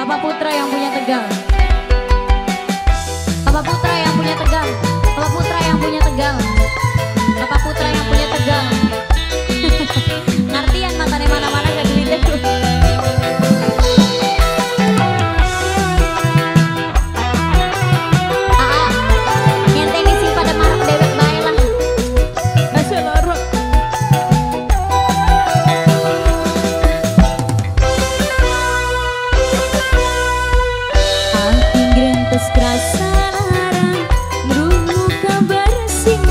Bapak Putra yang punya Tegal. Bapak Putra yang punya Tegal. Bapak Putra yang punya Tegal. Bapak Putra yang punya Tegal. Ngartian matanya mana-mana gak duitnya tuh. Ngenteni sing pada marah dewek bae lah. Asal lara. Aku grentes krasa larang ngrungu kabar sing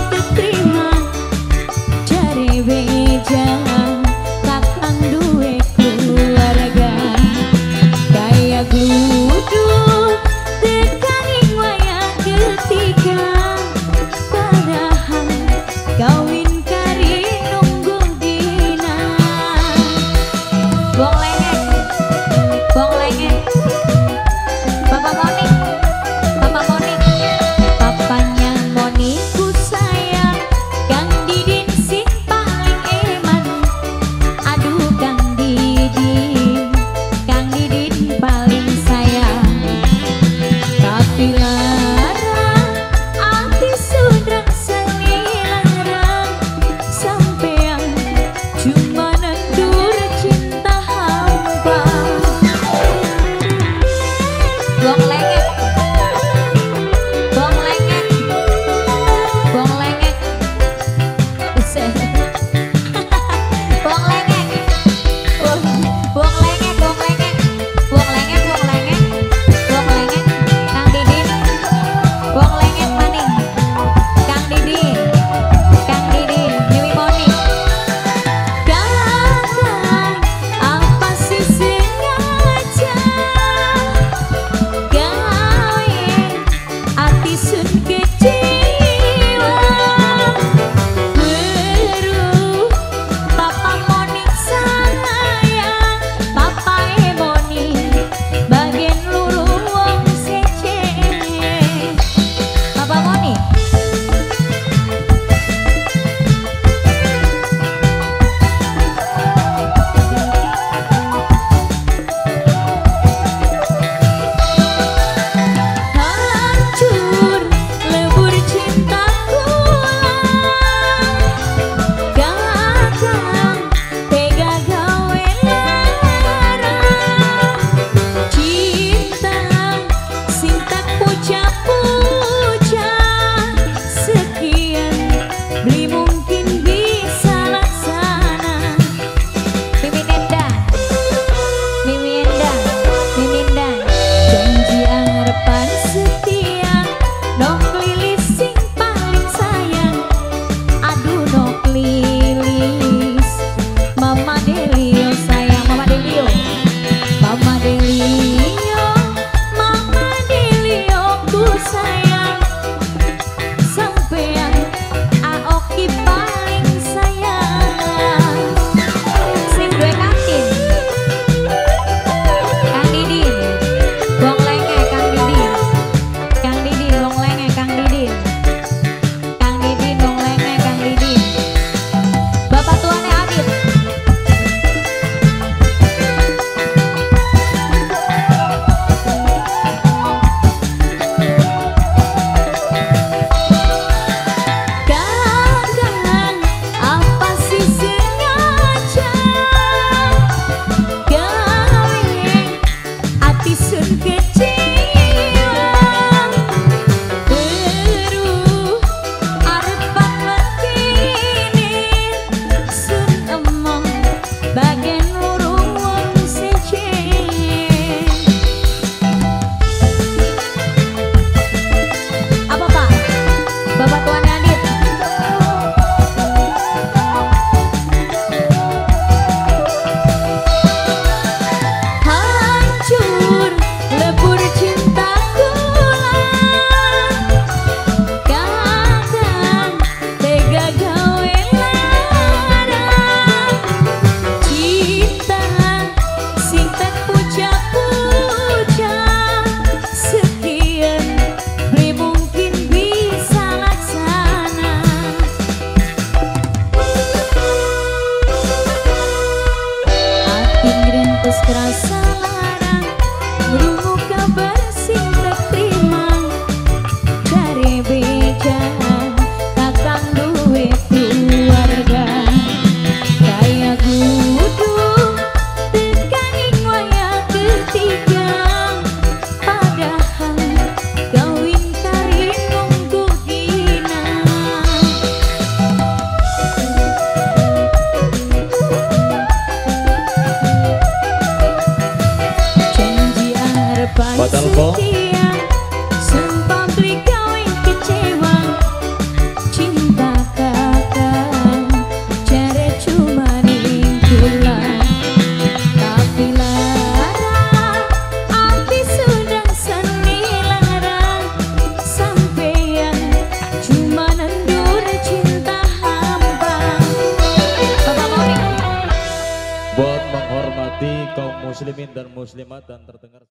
Batal po. Sumpah beli kawin kecewa. Cinta kakak cere cuma ringkulan. Tapi larang hati sudah seni larang. Sampeyan cuma nendur cinta hamba. Bapak Momi. Buat menghormati kaum muslimin dan muslimat dan terdengar